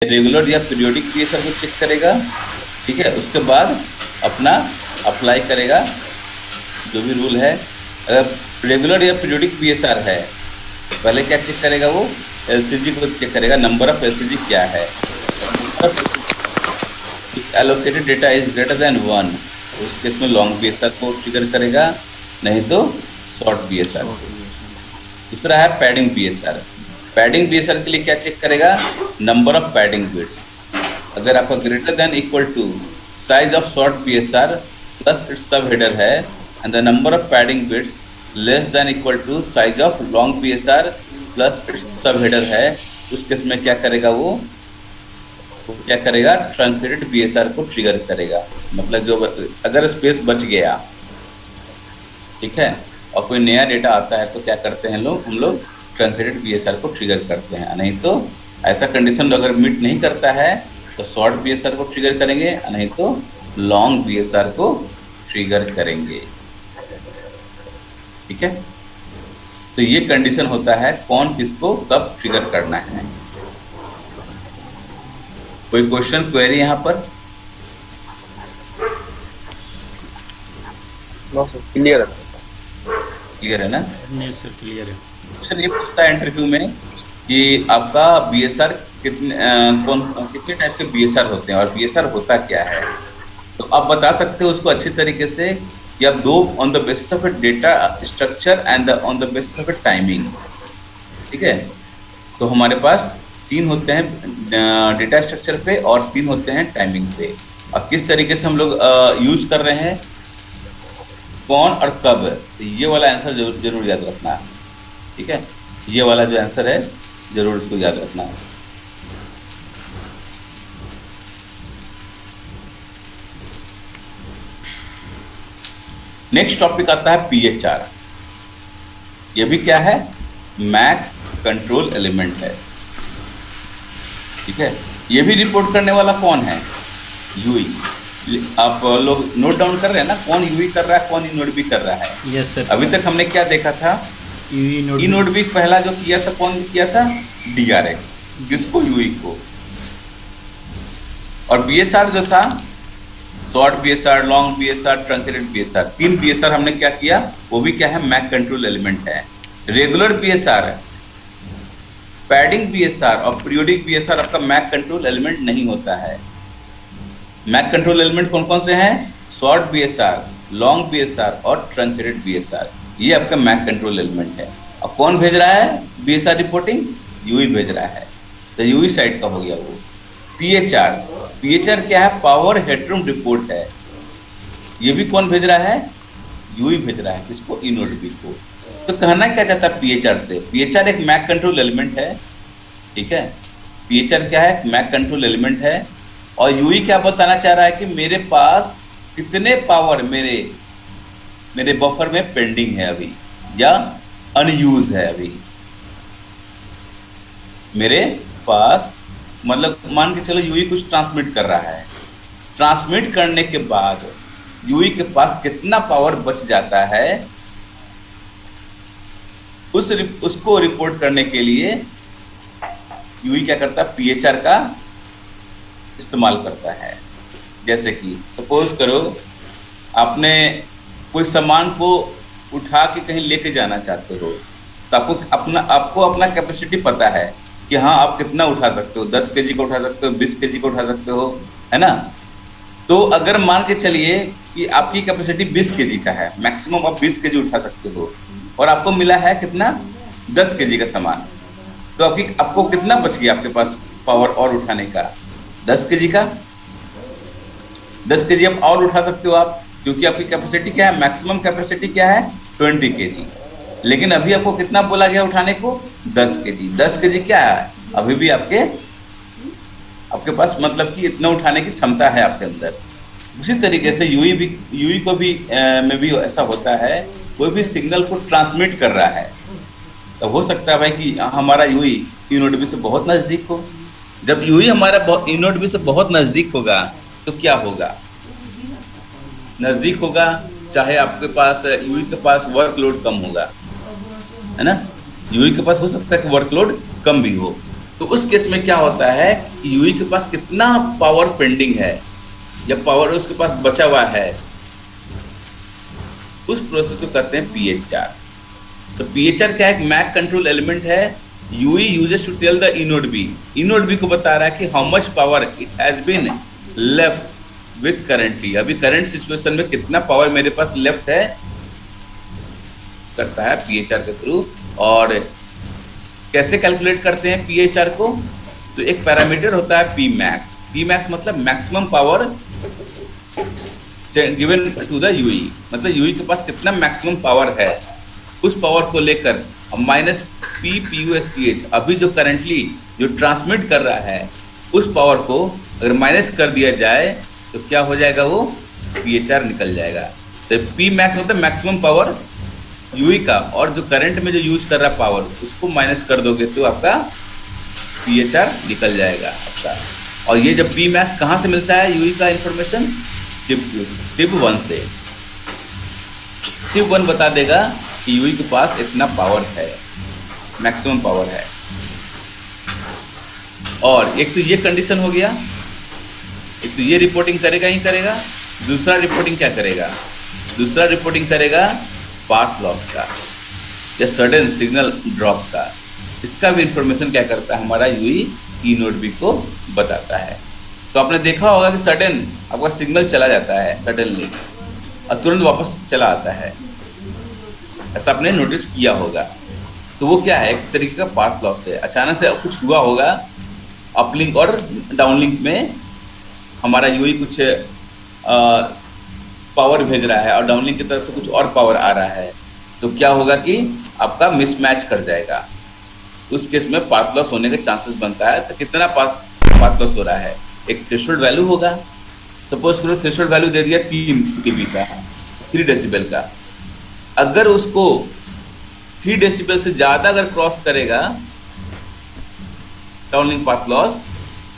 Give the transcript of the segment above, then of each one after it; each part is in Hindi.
रेगुलर या पीरियोडिक पीएसआर को चेक करेगा, ठीक है। उसके बाद अपना अप्लाई करेगा जो भी रूल है। अगर रेगुलर या पीरियोडिक पीएसआर है तो पहले क्या चेक करेगा, वो एलसीजी को चेक करेगा, नंबर ऑफ एलसीजी क्या है। Allocated data is greater than 1, उस केस में लॉन्ग पीएसआर को ट्रिगर करेगा, नहीं तो शॉर्ट पीएसआर को। दूसरा है पैडिंग पीएसआर। पैडिंग पीएसआर के लिए क्या चेक करेगा, नंबर ऑफ पैडिंग बिट्स। अगर आपका greater than equal to size of short PSR plus its sub header है and the number of padding bits less than equal to size of long PSR plus its sub header है, उस केस में क्या करेगा, वो क्या करेगा, ट्रंकेटेड पीएसआर को ट्रिगर करेगा। मतलब जो अगर स्पेस बच गया, ठीक है, और कोई नया डेटा आता है तो क्या करते हैं हम लोग ट्रंकेटेड पीएसआर को ट्रिगर करते हैं। नहीं तो ऐसा कंडीशन अगर मीट नहीं करता है तो शॉर्ट पीएसआर को ट्रिगर करेंगे, नहीं तो लॉन्ग पीएसआर को ट्रिगर करेंगे, ठीक है। तो ये कंडीशन होता है कौन किसको कब ट्रिगर करना है। कोई क्वेश्चन क्वेरी यहाँ पर? क्लियर है, क्लियर है ना? नहीं सर, क्लियर है। क्वेश्चन ये पूछता है इंटरव्यू में कि आपका बीएसआर कितने टाइप के बीएसआर होते हैं और बीएसआर होता क्या है। तो आप बता सकते हो उसको अच्छी तरीके से कि आप दो on the basis of data structure and on the basis of timing, ठीक है। तो हमारे पास 3 होते हैं डेटा स्ट्रक्चर पे और 3 होते हैं टाइमिंग पे। और किस तरीके से हम लोग यूज कर रहे हैं, कौन और कब, तो ये वाला आंसर जरूर याद रखना है, ठीक है। ये वाला जो आंसर है जरूर इसको याद रखना है। नेक्स्ट टॉपिक आता है पीएचआर। ये भी क्या है, मैक कंट्रोल एलिमेंट है, ठीक है। ये भी रिपोर्ट करने वाला कौन है, यूई। आप लोग नोट डाउन कर रहे हैं ना, कौन यूई कर रहा है, कौन ई नोड बी कर रहा है। Yes sir. अभी तक हमने क्या देखा था, ई नोड बी पहला जो किया था, कौन किया था, डीआरएक्स, किसको, यूई को। और बीएसआर जो था, short BSR, long BSR, truncated BSR, 3 BSR हमने क्या किया, वो भी क्या है, मैक कंट्रोल एलिमेंट है। रेगुलर बीएसआर, पैडिंग बीएसआर और पीरियोडिक बीएसआर आपका मैक कंट्रोल एलिमेंट नहीं होता है। मैक कंट्रोल एलिमेंट कौन कौन से हैं, शॉर्ट बीएसआर, लॉन्ग बीएसआर और ट्रंकेटेड बीएसआर, ये आपका मैक कंट्रोल एलिमेंट है। और कौन भेज रहा है बीएसआर रिपोर्टिंग, यूई भेज रहा है, तो यूई साइड का हो गया वो। पीएचआर, पीएचआर क्या है, पावर हेडरूम रिपोर्ट है, ये भी कौन भेज रहा है, यूई भेज रहा है, किसको, ई नोड बी को। तो कहना क्या चाहता है पीएचआर से, पीएचआर एक मैक कंट्रोल एलिमेंट है, ठीक है। पीएचआर क्या है, मैक कंट्रोल एलिमेंट है। और यूई क्या बताना चाह रहा है कि मेरे पास कितने पावर मेरे बफर में पेंडिंग है अभी, या अनयूज है अभी मेरे पास। मतलब मान के चलो यूई कुछ ट्रांसमिट कर रहा है, ट्रांसमिट करने के बाद यूई के पास कितना पावर बच जाता है, उसको रिपोर्ट करने के लिए यूई क्या करता है, पीएचआर का इस्तेमाल करता है। जैसे कि सपोज करो आपने कोई सामान को उठा के कहीं लेके जाना चाहते हो, तो आपको अपना कैपेसिटी पता है कि हाँ आप कितना उठा सकते हो, 10 केजी का उठा सकते हो, 20 केजी का उठा सकते हो, है ना। तो अगर मान के चलिए कि आपकी कैपेसिटी 20 केजी का है, मैक्सिमम आप 20 केजी उठा सकते हो, और आपको मिला है कितना, 10 केजी का सामान, तो आपको कितना बच गया आपके पास पावर और उठाने का, 10 केजी का। 10 केजी आप और उठा सकते हो आप, क्योंकि आपकी कैपेसिटी क्या है, मैक्सिमम कैपेसिटी क्या है, 20 केजी। लेकिन अभी आपको कितना बोला गया उठाने को, 10 केजी। 10 केजी क्या है, अभी भी आपके पास मतलब कि इतना उठाने की क्षमता है आपके अंदर। उसी तरीके से यूई को भी में भी ऐसा होता है, कोई भी सिग्नल को ट्रांसमिट कर रहा है, तो हो सकता है भाई कि हमारा यूई ई नोड बी से बहुत नज़दीक हो। जब यूई हमारा ई नोड बी से बहुत नज़दीक होगा तो क्या होगा, नज़दीक होगा, चाहे आपके पास यूई के पास वर्कलोड कम होगा, है ना। यूई के पास हो सकता है कि वर्कलोड कम भी हो, तो तो उस केस में क्या होता है कि यूई के पास कितना पावर पेंडिंग है या पावर उसके पास बचा हुआ है, उस प्रोसेस को कहते हैं पीएचआर। तो पीएचआर क्या है? एक मैक कंट्रोल एलिमेंट है। UE uses to tell the eNode B, eNode B को बता रहा है कि how much power it has been left with currently, अभी करंट सिचुएशन में कितना पावर मेरे पास लेफ्ट है, करता है पीएचआर के थ्रू। और कैसे कैलकुलेट करते हैं पीएचआर को? तो एक पैरामीटर होता है पी मैक्स, पी मैक्स मतलब maximum power given to the UE, मतलब यूई के पास कितना मैक्सिमम पावर है, उस पावर को लेकर माइनस पी पीयूएससीएच, अभी जो करंटली जो ट्रांसमिट कर रहा है उस पावर को अगर माइनस कर दिया जाए तो क्या हो जाएगा? वो पीएचआर निकल जाएगा। तो पी मैक्स मतलब मैक्सिमम पावर यूई का, और जो करंट में जो यूज कर रहा पावर उसको माइनस कर दोगे तो आपका पीएचआर निकल जाएगा आपका। और ये जब पी मैक्स कहाँ से मिलता है यूई का इंफॉर्मेशन? सिब 1 से। सिब 1 बता देगा कि यूई के पास इतना पावर है, मैक्सिमम पावर है। और एक तो ये कंडीशन हो गया, एक तो ये रिपोर्टिंग करेगा ही करेगा, दूसरा रिपोर्टिंग क्या करेगा? दूसरा रिपोर्टिंग करेगा पाथ लॉस का या सडन सिग्नल ड्रॉप का। इसका भी इंफॉर्मेशन क्या करता है? हमारा यूई ई नोड बी को बताता है। तो आपने देखा होगा कि सडन आपका सिग्नल चला जाता है सडनली और तुरंत वापस चला आता है, ऐसा आपने नोटिस किया होगा। तो वो क्या है? एक तरीके का पाथ लॉस है। अचानक से कुछ हुआ होगा अपलिंक और डाउनलिंक में, हमारा यूई कुछ पावर भेज रहा है और डाउनलिंक की तरफ से कुछ और पावर आ रहा है, तो क्या होगा कि आपका मिसमैच कर जाएगा। उस केस में पाथ लॉस होने के चांसेस बनता है। तो कितना पाथ लॉस हो रहा है? एक थ्रेशोल्ड वैल्यू होगा, सपोज करो थ्रेशोल्ड वैल्यू दे दिया 3 dB का, 3 डेसिबल का। अगर उसको 3 डेसिबल से ज्यादा अगर क्रॉस करेगा डाउनलिंक पाथ लॉस,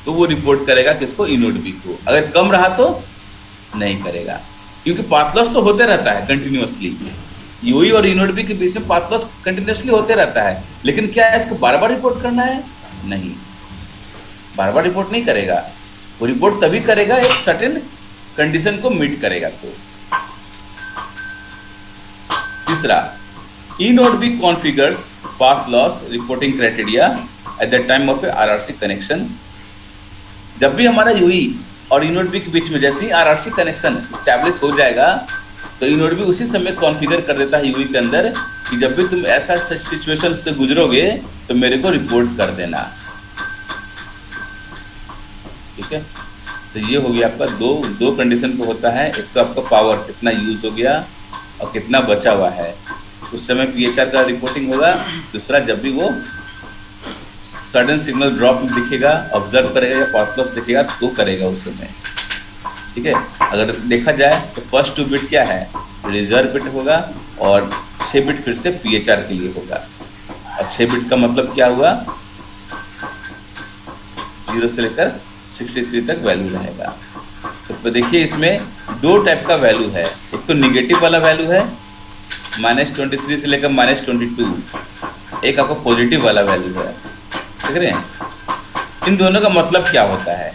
तो वो रिपोर्ट करेगा किसको? इनोड बी को। अगर कम रहा तो नहीं करेगा, क्योंकि पाथ लॉस तो होते रहता है कंटिन्यूअसली। यूई और इनोड बी के बीच में पाथ लॉस कंटिन्यूअसली होते रहता है, लेकिन क्या है इसको बार बार रिपोर्ट करना है? नहीं, बार बार रिपोर्ट नहीं करेगा। वो रिपोर्ट तभी करेगा एक सर्टेन कंडीशन को मीट करेगा। तो तीसरा, e node B configures path loss reporting criteria at the time of a RRC connection. जब भी हमारा यूई और ई नोड बी के बीच में जैसे ही आरआरसी कनेक्शन स्टैब्लिश हो जाएगा, तो ई नोड बी उसी समय कॉन्फ़िगर कर देता है यूई के अंदर कि जब भी तुम ऐसा सिचुएशन से गुजरोगे तो मेरे को रिपोर्ट कर देना। ठीक है, तो ये हो गया आपका दो कंडीशन पे होता है। एक तो आपका पावर कितना यूज हो गया और कितना बचा हुआ है, उस समय पीएचआर का रिपोर्टिंग होगा। दूसरा, जब भी वो सडन सिग्नल ड्रॉप दिखेगा, ऑब्जर्व करेगा या पाथ लॉस दिखेगा तो करेगा उस समय। ठीक है, अगर देखा जाए तो फर्स्ट 2 बिट क्या है? रिजर्व बिट होगा, और 6 बिट फिर से पीएचआर के लिए होगा। और 6 बिट का मतलब क्या हुआ? 0 से लेकर 63 तक वैल्यू रहेगा। तो देखिए इसमें 2 टाइप का वैल्यू है। एक तो निगेटिव वाला वैल्यू है -23 से लेकर -22, एक आपका पॉजिटिव वाला वैल्यू है। देख रहे हैं? इन दोनों का मतलब क्या होता है?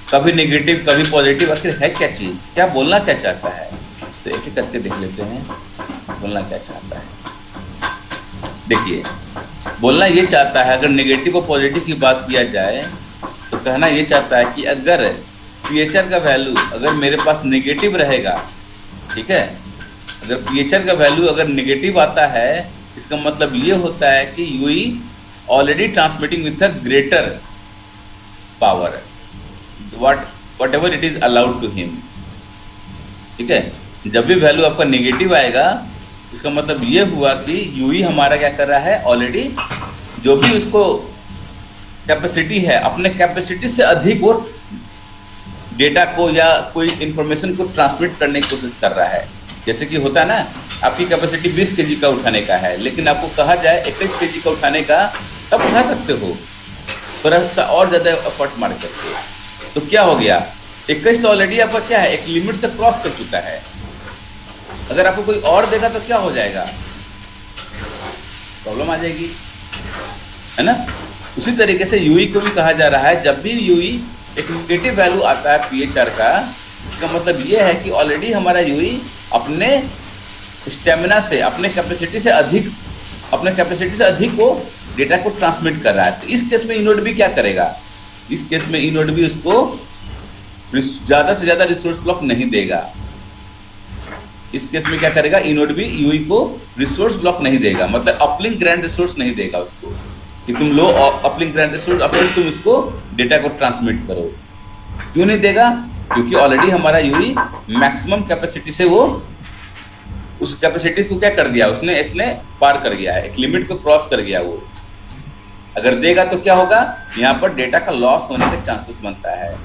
कभी नेगेटिव कभी पॉजिटिव, आखिर है क्या चीज़? क्या बोलना क्या चाहता है? तो एक एक करके देख लेते हैं बोलना क्या चाहता है। देखिए, बोलना ये चाहता है, अगर नेगेटिव और पॉजिटिव की बात किया जाए तो कहना ये चाहता है कि अगर पीएचआर का वैल्यू अगर मेरे पास नेगेटिव रहेगा, ठीक है, अगर पीएचआर का वैल्यू अगर नेगेटिव आता है, इसका मतलब ये होता है कि UE already transmitting with a greater power whatever it is allowed to him. ठीक है, जब भी वैल्यू आपका नेगेटिव आएगा, इसका मतलब ये हुआ कि यूई हमारा क्या कर रहा है? ऑलरेडी जो भी उसको कैपेसिटी है, अपने कैपेसिटी से अधिक वो डेटा को या कोई इंफॉर्मेशन को ट्रांसमिट करने की कोशिश कर रहा है। जैसे कि होता है ना, आपकी कैपेसिटी 20 kg का उठाने का है, लेकिन आपको कहा जाए 21 kg का उठाने का, तब उठा सकते हो थोड़ा सा और ज़्यादा एफर्ट मार करके। तो क्या हो गया? 21 तो ऑलरेडी आपका क्या है? एक लिमिट से क्रॉस कर चुका है। अगर आपको कोई और देगा तो क्या हो जाएगा? प्रॉब्लम आ जाएगी, है ना? उसी तरीके से यूई को भी कहा जा रहा है, जब भी यूई एक नेगेटिव वैल्यू आता है पीएचआर का, इसका मतलब ये है कि ऑलरेडी हमारा यूई अपने स्टेमिना से, अपने कैपेसिटी से अधिक वो डेटा को ट्रांसमिट कर रहा है। तो इस केस में इनोड भी क्या करेगा, इस केस में इनोड भी उसको ज्यादा से ज्यादा रिसोर्स ब्लॉक नहीं देगा। इस केस में क्या करेगा, इनोड भी यूई को रिसोर्स ब्लॉक नहीं देगा, मतलब अपलिंक ग्रांड रिसोर्स नहीं देगा उसको कि तुम लो अपलिंक ग्रांड रिसोर्स अपलिंक तुम उसको डेटा को ट्रांसमिट करो। क्यों नहीं देगा, क्योंकि ऑलरेडी हमारा यूई मैक्सिमम कैपेसिटी से वो उस कैपेसिटी को क्या कर दिया उसने, इसने पार कर गया है, एक लिमिट को क्रॉस कर गया वो। अगर देगा तो क्या होगा, यहाँ पर डेटा का लॉस होने का चांसेस बनता है।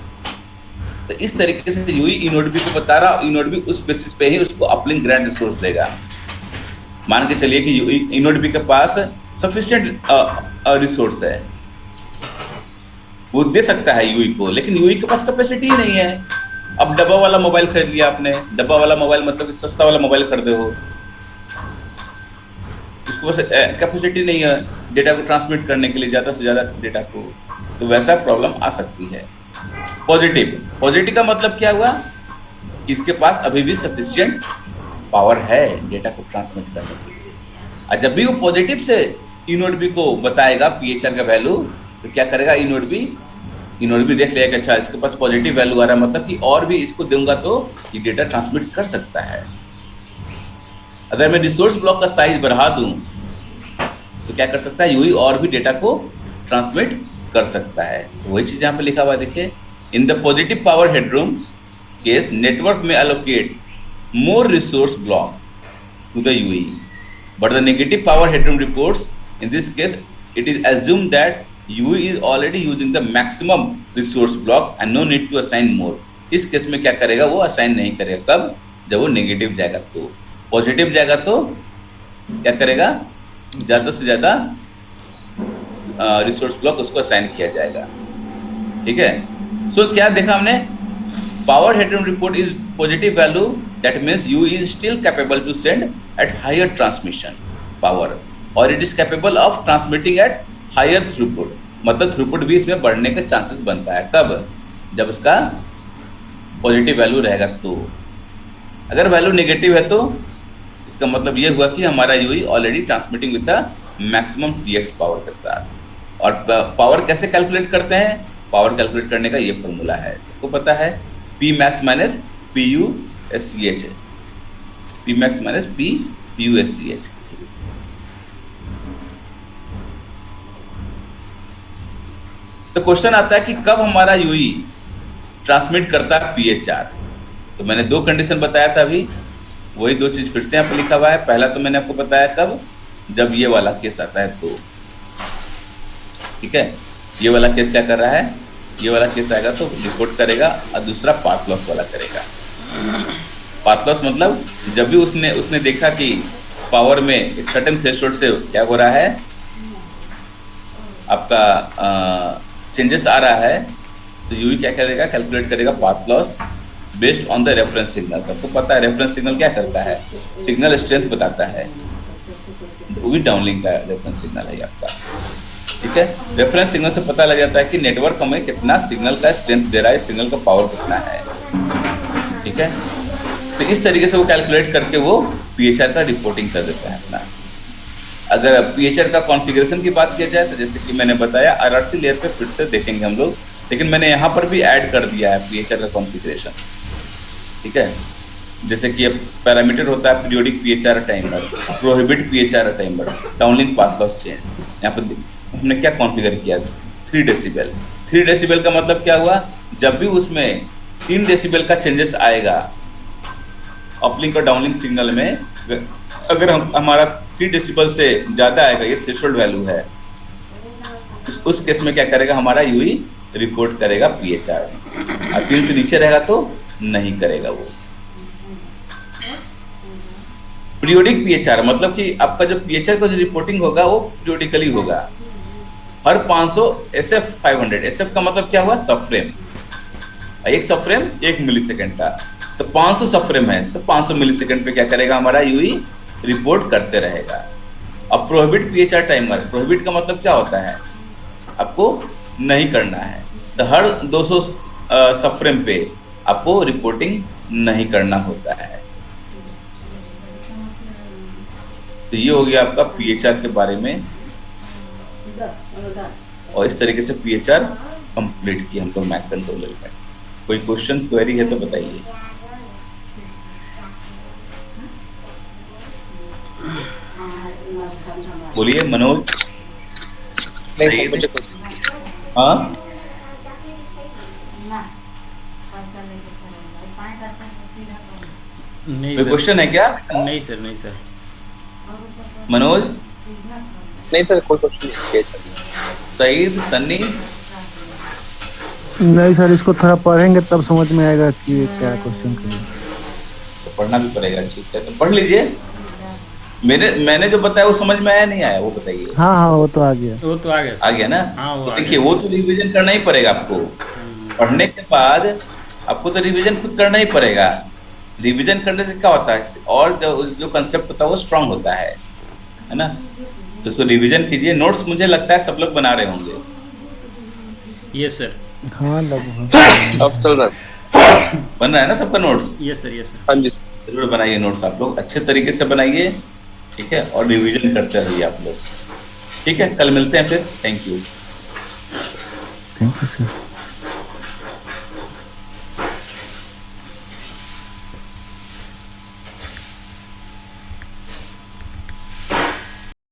तो इस तरीके से यूई इनोड बी को बता रहा, इनोड बी उस बेसिस पे ही उसको अपलिंक ग्रांड रिसोर्स देगा। मान के चलिए कि इनोड बी के पास सफिशिएंट रिसोर्स है, वो दे सकता है यूई को, लेकिन यूई के पास कैपेसिटी ही नहीं है। अब डब्बा वाला मोबाइल खरीद लिया आपने, डब्बा वाला मोबाइल मतलब सस्ता वाला मोबाइल खरीदे हो, उसको बस कैपेसिटी नहीं है डेटा को ट्रांसमिट करने के लिए, ज्यादा से ज्यादा डेटा को, तो वैसा प्रॉब्लम आ सकती है। पॉजिटिव का मतलब क्या हुआ, इसके पास अभी भी सफिशिएंट पावर है डेटा को ट्रांसमिट करने के लिए। और जब भी वो पॉजिटिव से इनोड बी को बताएगा पीएचआर का वैल्यू, तो क्या करेगा इनोड बी देख लेगा कि अच्छा इसके पास पॉजिटिव वैल्यू आ रहा है, मतलब कि और भी इसको दूंगा तो ये डेटा ट्रांसमिट कर सकता है। अगर मैं रिसोर्स ब्लॉक का साइज बढ़ा दूं तो क्या कर सकता है, यूई और भी डेटा को ट्रांसमिट कर सकता है। तो वही चीज यहाँ पे लिखा हुआ है, देखिए, in the positive power headroom case network में allocate more resource block to the UE, but the negative power headroom reports in this case it is assumed that UI is already using the maximum resource block and no need to assign more। इस केस में क्या करेगा, वो असाइन नहीं करेगा। कब, जब वो नेगेटिव जाएगा। तो पॉजिटिव जाएगा तो क्या करेगा, ज्यादा से ज्यादा रिसोर्स ब्लॉक उसको असाइन किया जाएगा। ठीक है, सो क्या देखा हमने, power headroom report is positive value, that means UE is still capable to send at higher transmission power और it is capable of transmitting at higher throughput, मतलब थ्रूपुट भी इसमें बढ़ने का चांसेस बनता है। कब, जब उसका पॉजिटिव वैल्यू रहेगा। तो अगर वैल्यू नेगेटिव है तो इसका मतलब ये हुआ कि हमारा UE already transmitting with the maximum TX power के साथ। और पावर कैसे कैलकुलेट करते हैं, पावर कैलकुलेट करने का ये फॉर्मूला है, सबको पता है, P max minus P U S C H, P max minus P U S C H. तो क्वेश्चन आता है कि कब हमारा यूई ट्रांसमिट करता है पीएचआर। तो मैंने दो कंडीशन बताया था, अभी वही दो चीज फिर से यहाँ पे लिखा हुआ है। पहला तो मैंने आपको बताया कब, जब ये वाला केस आता है तो, ठीक है, ये वाला केस क्या कर रहा है, ये वाला केस आएगा तो रिपोर्ट करेगा, और दूसरा पाथ लॉस वाला करेगा। पाथ लॉस मतलब जब भी उसने देखा कि पावर में एक सर्टेन थ्रेशोल्ड से क्या हो रहा है, आपका चेंजेस आ रहा है, तो यूई क्या करेगा, कैलकुलेट करेगा path loss based on the reference signal. सबको पता है रेफरेंस सिग्नल क्या करता है, सिग्नल स्ट्रेंथ बताता है, वो भी डाउनलिंक का रेफरेंस सिग्नल है आपका। ठीक है, रेफरेंस सिग्नल से पता लग जाता है कि नेटवर्क हमें कितना सिग्नल का स्ट्रेंथ दे रहा है, सिग्नल का पावर कितना है। ठीक है, तो इस तरीके से वो कैलकुलेट करके वो पीएचआर का रिपोर्टिंग कर देता है अपना। अगर पीएचआर का कॉन्फ़िगरेशन की बात किया जाए तो जैसे कि मैंने बताया आरआरसी लेयर पे फिर से देखेंगे हम लोग, लेकिन मैंने यहाँ पर भी ऐड कर दिया है पीएचआर का कॉन्फ़िगरेशन। ठीक है, जैसे कि अब पैरामीटर होता है periodic PHR timer, prohibit PHR timer, downlink path loss change. यहाँ पर हमने क्या कॉन्फ़िगर किया, 3 डेसिबल। 3 डेसिबल का मतलब क्या हुआ, जब भी उसमें 3 डेसिबल का चेंजेस आएगा अपलिंक और डाउनलिंक सिग्नल में, अगर हमारा 3 डेसिबल से ज़्यादा आएगा, ये थ्रेशोल्ड वैल्यू है, उस केस में क्या करेगा हमारा यूई रिपोर्ट करेगा पीएचआर, और 3 से नीचे रहेगा तो नहीं करेगा वो। पीरियोडिक पीएचआर मतलब कि आपका जो पीएचआर का जो रिपोर्टिंग होगा वो पीरियोडिकली होगा, हर 500 SF 500। SF का मतलब क्या हुआ, सब फ्रेम, एक सब फ्रेम 1 मिलीसेकंड का, तो 500 सब फ्रेम है तो 500 मिलीसेकंड पे क्या करेगा हमारा यूई रिपोर्ट करते रहेगा। अब प्रोहिबिट पीएचआर टाइमर, प्रोहिबिट का मतलब क्या होता है, आपको नहीं करना है। तो हर 200 सब फ्रेम पे आपको रिपोर्टिंग नहीं करना होता है। तो ये हो गया आपका पीएचआर के बारे में, और इस तरीके से पीएचआर कंप्लीट किया हम लोग मैक कंट्रोलर में। कोई क्वेश्चन क्वेरी है तो बताइए। बोलिए मनोज। नहीं मुझे हाँ, नहीं कोई सर, क्वेश्चन है क्या नहीं सर, नहीं सर। मनोज, नहीं सर, कोई क्वेश्चन नहीं है सर। सईद, सन्नी? नहीं सर, इसको थोड़ा पढ़ेंगे तब समझ में आएगा कि क्या क्वेश्चन करें। तो पढ़ना भी पड़ेगा, ठीक है, तो पढ़ लीजिए। मैंने जो बताया वो समझ में आया नहीं आया, वो बताइए। हाँ हाँ, वो तो आ गया। वो तो आ गया आ सर। गया ना? हाँ, वो तो आ देखिए, गया। वो तो रिवीजन करना ही पड़ेगा आपको। पढ़ने के बाद आपको तो रिवीजन खुद करना ही पड़ेगा। रिवीजन करने से क्या होता है, और जो कंसेप्ट होता है वो स्ट्रांग होता है ना? तो उसको रिवीजन कीजिए। नोट्स मुझे लगता है सब लोग बना रहे होंगे। Yes sir. हाँ, लगभग अब चल रहा है। बन रहा है ना सबका notes? Yes sir, yes sir. हाँ जी सर। जरूर बनाइए नोट्स, आप लोग अच्छे तरीके से बनाइए, ठीक है, और रिवीजन करते रहिए आप लोग। ठीक है, कल मिलते हैं फिर। Thank you. Thank you sir.